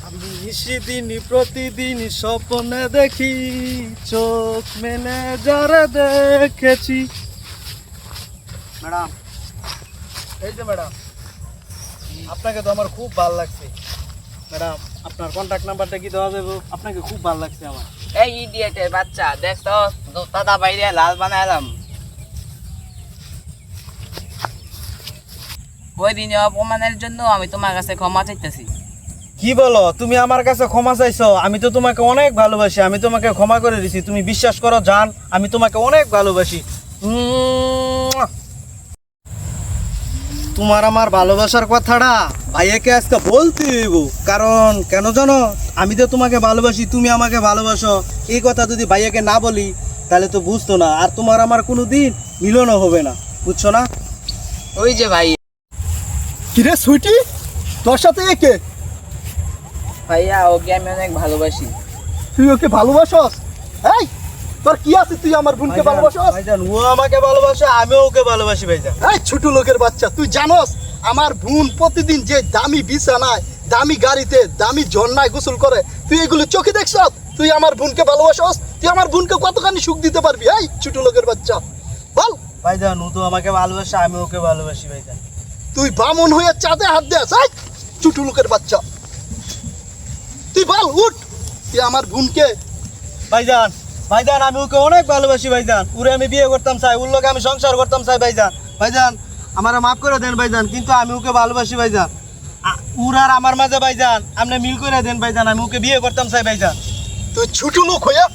আমি নিশিদিন প্রতিদিন স্বপ্নে দেখি, চোখ মেলে যারা দেখেছি। ম্যাডাম, এই যে ম্যাডাম, আপনাকে তো আমার খুব ভালো লাগছে। ম্যাডাম, আপনার কন্ট্যাক্ট নাম্বারটা কি দেওয়া যাবে? আপনাকে খুব ভালো লাগছে আমার। এই ইডিয়েটের বাচ্চা, দেখ তো জুতাটা বাইরে লাল বানাইলাম। ওই দিনে অপমানের জন্য আমি তোমার কাছে ক্ষমা চাইতেছি। কি বলো? তুমি আমার কাছে ক্ষমা চাইছো? আমি তো তোমাকে অনেক ভালোবাসি, আমি তোমাকে ক্ষমা করে দিছি। তুমি বিশ্বাস করো জান, আমি তোমাকে অনেক ভালোবাসি। তোমার আমার ভালোবাসার কথাটা ভাইয়াকে আজকে বলতে হইব, কারণ কেন জানো? আমি তো তোমাকে ভালোবাসি, তুমি আমাকে ভালোবাসো। এই কথা যদি ভাইয়াকে না বলি তাহলে তো বুঝতো না, আর তোমার আমার কোনো দিন মিলনও হবে না, বুঝছো না? ওই যে ভাই, কিরে সুইটি, তোর সাথে একে? ভাইয়া ওকে আমি অনেক ভালোবাসি। তুই ওকে ভালোবাসস? এই তোর কি আছে, তুই আমার বোনকে ভালোবাসস? ভাইজান, ও আমাকে ভালোবাসে, আমিও ওকে ভালোবাসি ভাইজান। এই ছোট লোকের বাচ্চা, তুই জানোস আমার বোন প্রতিদিন যে দামি বিছানায়, দামি গাড়িতে, দামি ঝর্ণায় গোসল করে, তুই এগুলো চোখে দেখছ? তুই আমার বোনকে ভালোবাসস? তুই আমার বোনকে কতখানি সুখ দিতে পারবি? এই ছোট লোকের বাচ্চা, বল। ভাইজান, ও তো আমাকে ভালোবাসে, আমি ওকে ভালোবাসি ভাইজান। তুই বামন হয়ে চাঁদে হাত দেস? এই ছোট লোকের বাচ্চা, তুই বল, উঠ। তুই আমার বোনকে ভাইজান, ভাইজান, আমি ওকে অনেক ভালোবাসি ভাইজান। ওরে আমি বিয়ে করতাম চাই, ওর লোকে আমি সংসার করতাম চাই ভাইজান। ভাইজান, আমারে মাফ করে দেন ভাইজান, কিন্তু আমি ওকে ভালোবাসি ভাইজান। ওর আর আমার মাঝে ভাইজান আপনি মিল করে দেন ভাইজান, আমি ওকে বিয়ে করতাম চাই ভাইজান। তুই ছোট লোক হইয়া,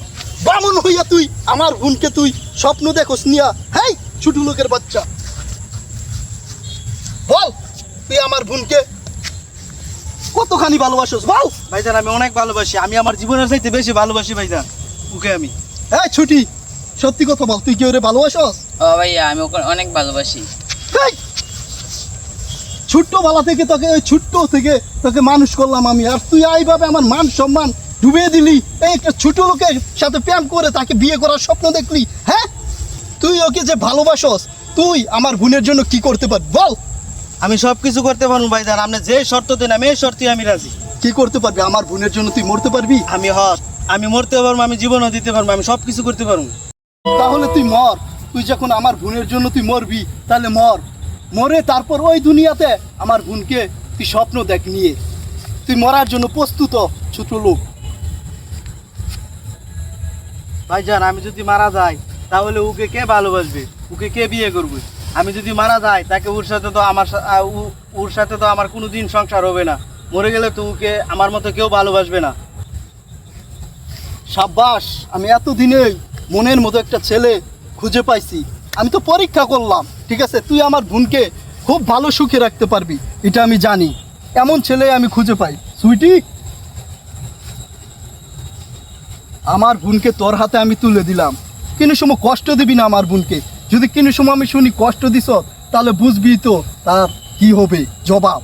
বামন হইয়া তুই আমার বোনকে তুই স্বপ্ন দেখোস নিয়া? হেই ছোট লোকের বাচ্চা, বল তুই আমার বোনকে কতখানি ভালোবাসোস, বল। ভাইজান, আমি অনেক ভালোবাসি, আমি আমার জীবনের চাইতে বেশি ভালোবাসি ভাইজান ওকে আমি। এই ছুটি, সত্যি কথা বল, তুই কি ওরে ভালোবাসোস? ও ভাইয়া, আমি ওকে অনেক ভালোবাসি। এই ছোট্ট বেলা থেকে তোকে, ওই ছোট্ট থেকে তোকে মানুষ করলাম আমি, আর তুই এইভাবে আমার মান সম্মান ডুবিয়ে দিলি। এই একটা ছোট লোকের সাথে প্রেম করে তাকে বিয়ে করার স্বপ্ন দেখলি? হ্যাঁ, তুই ওকে যে ভালোবাসোস, তুই আমার বোনের জন্য কি করতে পারবি বল? আমি সব কিছু করতে পারবো ভাইজান, আপনি যে শর্ত দেন আমি এই শর্তে আমি রাজি। কি করতে পারবি? আমার বোনের জন্য তুই মরতে পারবি? আমি মরতে পারবো, আমি জীবনও দিতে পারবো, আমি সব কিছু করতে পারবো। তাহলে তুই মর। তুই যখন আমার বোনের জন্য তুই মরবি, তাহলে মর। মরে তারপর ওই দুনিয়াতে আমার বোনকে তুই স্বপ্ন দেখ নিয়ে, তুই মরার জন্য প্রস্তুত ছোট লোক। ভাইজান, আমি যদি মারা যাই তাহলে ওকে কে ভালোবাসবে? ওকে কে বিয়ে করবে? আমি যদি মারা যাই তাকে ওর সাথে তো ওর সাথে তো আমার কোনো দিন সংসার হবে না। মরে গেলে তো ওকে আমার মতো কেউ ভালোবাসবে না। সাব্বাস, আমি এতদিনেই মনের মতো একটা ছেলে খুঁজে পাইছি। আমি তো পরীক্ষা করলাম, ঠিক আছে? তুই আমার বোনকে খুব ভালো সুখে রাখতে পারবি, এটা আমি জানি। এমন ছেলে আমি খুঁজে পাই। সুইটি, আমার বোনকে তোর হাতে আমি তুলে দিলাম। কোনো সময় কষ্ট দিবি না আমার বোনকে। যদি কোনো সময় আমি শুনি কষ্ট দিস, তাহলে বুঝবি তো তার কি হবে জবাব।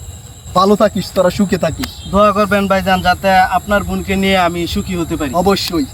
ভালো থাকিস, তোরা সুখে থাকিস। দোয়া করবেন ভাইজান, যাতে আপনার বোনকে নিয়ে আমি সুখী হতে পারি। অবশ্যই।